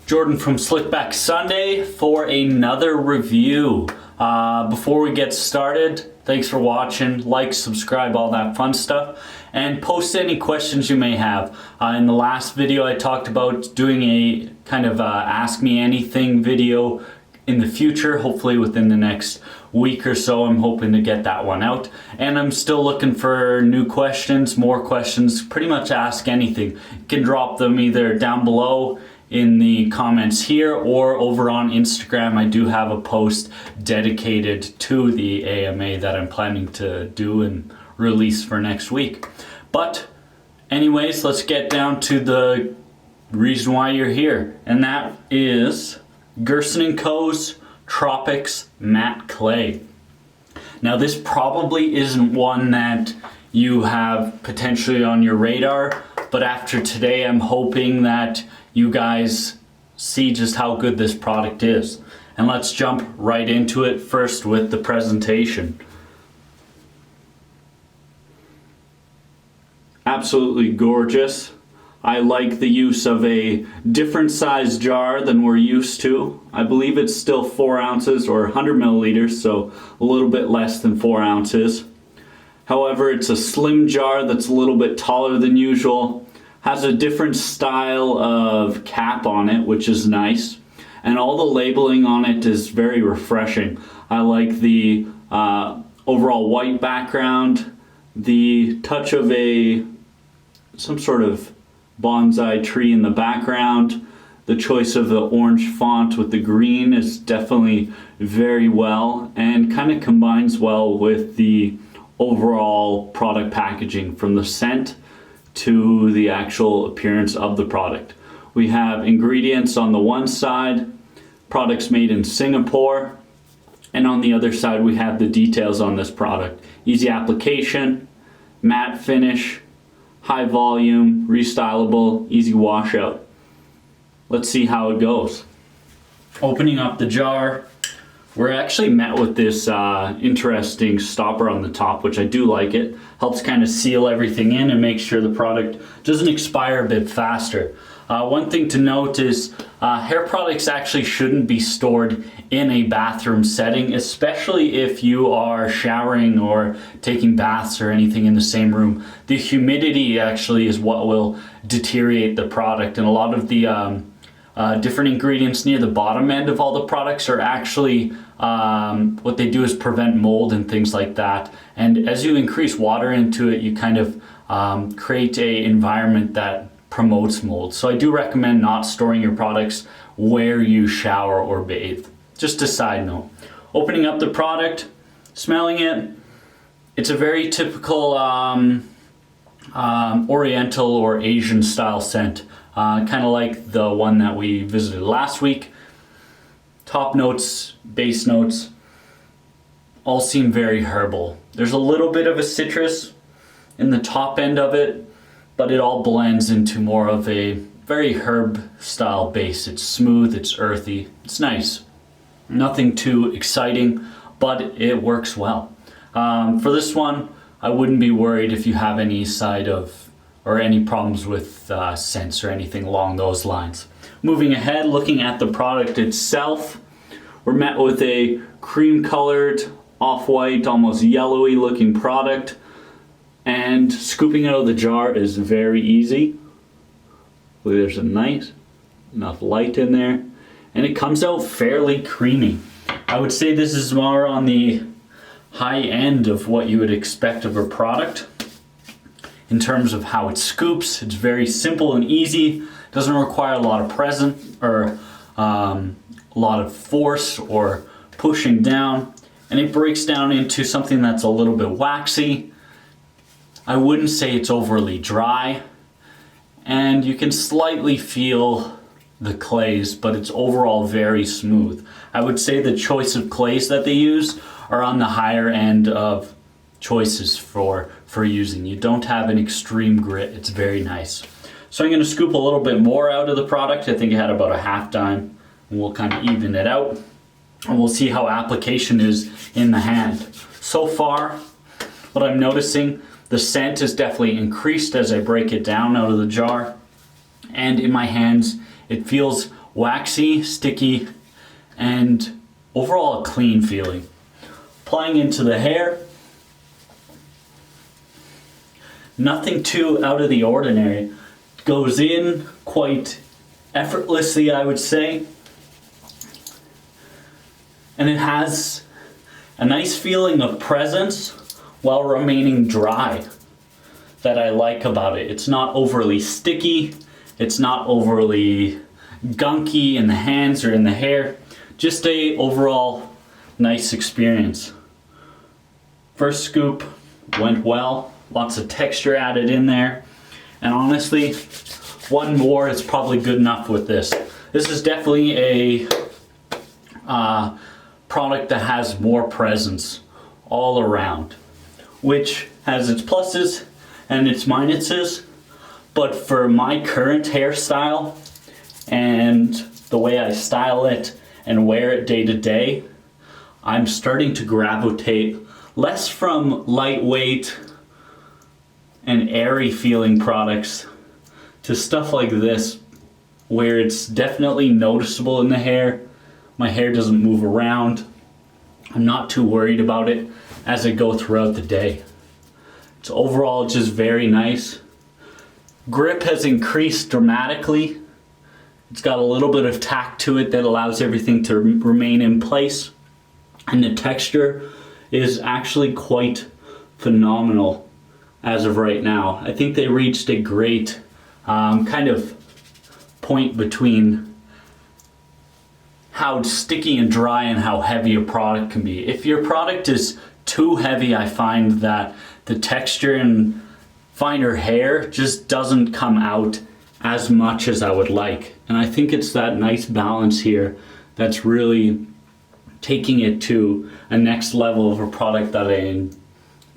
Jordan from Slickback Sunday for another review. Before we get started, thanks for watching. Like, subscribe, all that fun stuff. And post any questions you may have. In the last video I talked about doing a kind of Ask Me Anything video in the future, hopefully within the next week or so. I'm hoping to get that one out. And I'm still looking for new questions, more questions, pretty much ask anything. You can drop them either down below in the comments here or over on Instagram. I do have a post dedicated to the AMA that I'm planning to do and release for next week. But anyways, let's get down to the reason why you're here, and that is Gerson & Co.'s Tropics Matte Clay. Now this probably isn't one that you have potentially on your radar, but after today I'm hoping that you guys see just how good this product is. And let's jump right into it first with the presentation. Absolutely gorgeous. I like the use of a different size jar than we're used to. I believe it's still 4 ounces or 100 milliliters, so a little bit less than 4 ounces. However, it's a slim jar that's a little bit taller than usual. Has a different style of cap on it, which is nice. And all the labeling on it is very refreshing. I like the overall white background, the touch of some sort of bonsai tree in the background. The choice of the orange font with the green is definitely very well and kind of combines well with the overall product packaging, from the scent to the actual appearance of the product. We have ingredients on the one side, products made in Singapore, and on the other side we have the details on this product. Easy application, matte finish, high volume, restylable, easy washout. Let's see how it goes. Opening up the jar, we're actually met with this interesting stopper on the top, which I do like. It helps kind of seal everything in and make sure the product doesn't expire a bit faster. One thing to note is hair products actually shouldn't be stored in a bathroom setting, especially if you are showering or taking baths or anything in the same room. The humidity actually is what will deteriorate the product, and a lot of the different ingredients near the bottom end of all the products are actually what they do is prevent mold and things like that. And as you increase water into it, you kind of create an environment that promotes mold. So I do recommend not storing your products where you shower or bathe. Just a side note. Opening up the product, smelling it, it's a very typical Oriental or Asian style scent. Kind of like the one that we visited last week. Top notes, base notes, all seem very herbal. There's a little bit of a citrus in the top end of it, but it all blends into more of a very herb style base. It's smooth, it's earthy, it's nice. Nothing too exciting, but it works well. For this one, I wouldn't be worried if you have any side of or any problems with scents or anything along those lines. Moving ahead, looking at the product itself, we're met with a cream colored, off-white, almost yellowy looking product. And scooping out of the jar is very easy. There's a nice enough light in there, and it comes out fairly creamy. I would say this is more on the high end of what you would expect of a product. In terms of how it scoops, it's very simple and easy. Doesn't require a lot of presence or a lot of force or pushing down, and it breaks down into something that's a little bit waxy. I wouldn't say it's overly dry, and you can slightly feel the clays, but it's overall very smooth. I would say the choice of clays that they use are on the higher end of choices for using. You don't have an extreme grit. It's very nice. So I'm going to scoop a little bit more out of the product. I think I had about a half dime, and we'll kind of even it out, and we'll see how application is in the hand. So far, what I'm noticing, the scent is definitely increased as I break it down out of the jar, and in my hands it feels waxy, sticky, and overall a clean feeling. Applying into the hair, nothing too out of the ordinary. Goes in quite effortlessly, I would say. And it has a nice feeling of presence while remaining dry that I like about it. It's not overly sticky, it's not overly gunky in the hands or in the hair. Just a overall nice experience. First scoop went well, lots of texture added in there, and honestly, one more is probably good enough with this. This is definitely a product that has more presence all around, which has its pluses and its minuses, but for my current hairstyle and the way I style it and wear it day to day, I'm starting to gravitate less from lightweight and airy feeling products to stuff like this, where it's definitely noticeable in the hair. My hair doesn't move around. I'm not too worried about it as I go throughout the day. It's overall just very nice. Grip has increased dramatically. It's got a little bit of tack to it that allows everything to remain in place. And the texture is actually quite phenomenal as of right now. I think they reached a great kind of point between how sticky and dry and how heavy a product can be. If your product is too heavy, I find that the texture and finer hair just doesn't come out as much as I would like. And I think it's that nice balance here that's really taking it to a next level of a product that I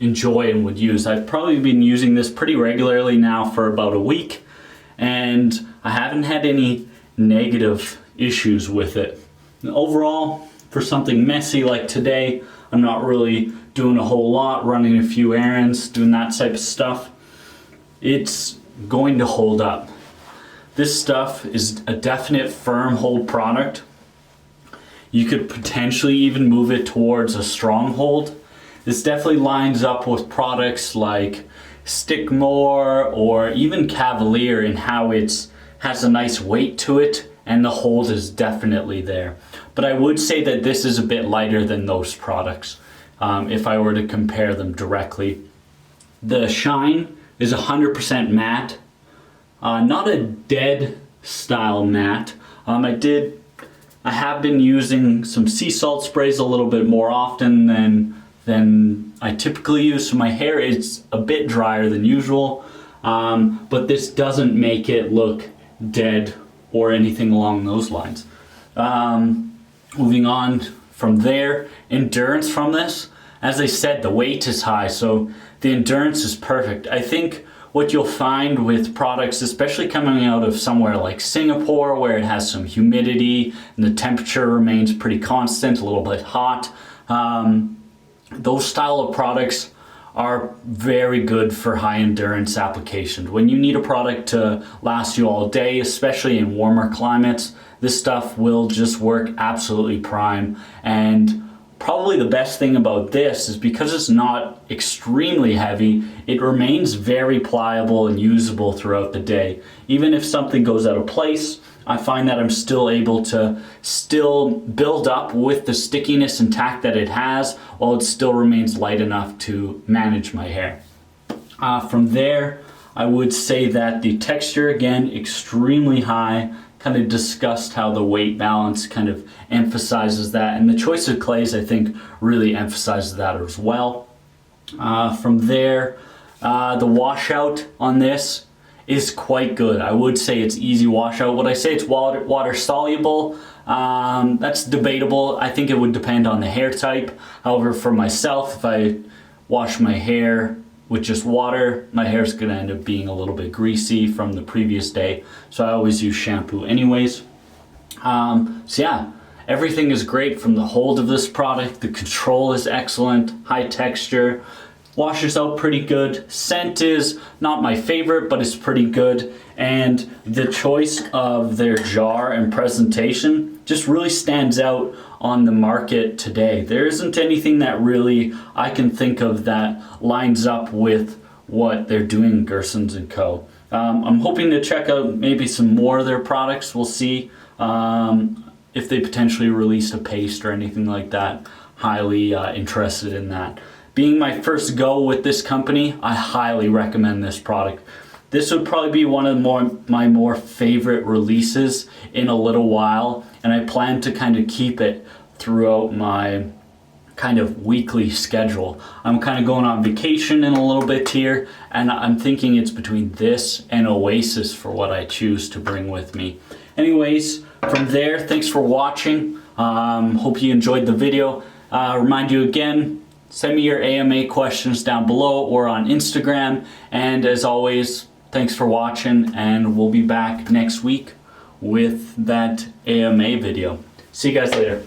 enjoy and would use. I've probably been using this pretty regularly now for about a week, and I haven't had any negative issues with it. And overall, for something messy like today, I'm not really doing a whole lot, running a few errands, doing that type of stuff. It's going to hold up. This stuff is a definite firm hold product. You could potentially even move it towards a stronghold. This definitely lines up with products like Stickmore or even Cavalier in how it has a nice weight to it, and the hold is definitely there. But I would say that this is a bit lighter than those products if I were to compare them directly. The shine is 100% matte, not a dead style matte. I have been using some sea salt sprays a little bit more often than I typically use, so my hair is a bit drier than usual, but this doesn't make it look dead or anything along those lines. Moving on from there, endurance from this. As I said, the weight is high, so the endurance is perfect. I think what you'll find with products, especially coming out of somewhere like Singapore, where it has some humidity and the temperature remains pretty constant, a little bit hot, those style of products are very good for high endurance applications. When you need a product to last you all day, especially in warmer climates, this stuff will just work absolutely prime. And probably the best thing about this is because it's not extremely heavy, it remains very pliable and usable throughout the day. Even if something goes out of place, I find that I'm still able to build up with the stickiness and tack that it has, while it still remains light enough to manage my hair. From there, I would say that the texture, again, extremely high. Kind of discussed how the weight balance kind of emphasizes that, and the choice of clays, I think, really emphasizes that as well. From there, the washout on this is quite good. I would say it's easy washout. Would I say it's water soluble? That's debatable. I think it would depend on the hair type. However, for myself, if I wash my hair with just water, my hair's gonna end up being a little bit greasy from the previous day, so I always use shampoo anyways. So yeah, everything is great from the hold of this product. The control is excellent, high texture, washes out pretty good. Scent is not my favorite, but it's pretty good. and the choice of their jar and presentation just really stands out on the market today. There isn't anything that really I can think of that lines up with what they're doing, Gerson's & Co. I'm hoping to check out maybe some more of their products. We'll see if they potentially released a paste or anything like that. Highly interested in that. Being my first go with this company, I highly recommend this product. This would probably be one of my more favorite releases in a little while, and I plan to kind of keep it throughout my kind of weekly schedule. I'm kind of going on vacation in a little bit here, and I'm thinking it's between this and Oasis for what I choose to bring with me. Anyways, from there, thanks for watching. Hope you enjoyed the video. Remind you again, send me your AMA questions down below or on Instagram. And as always, thanks for watching, and we'll be back next week with that AMA video. See you guys later.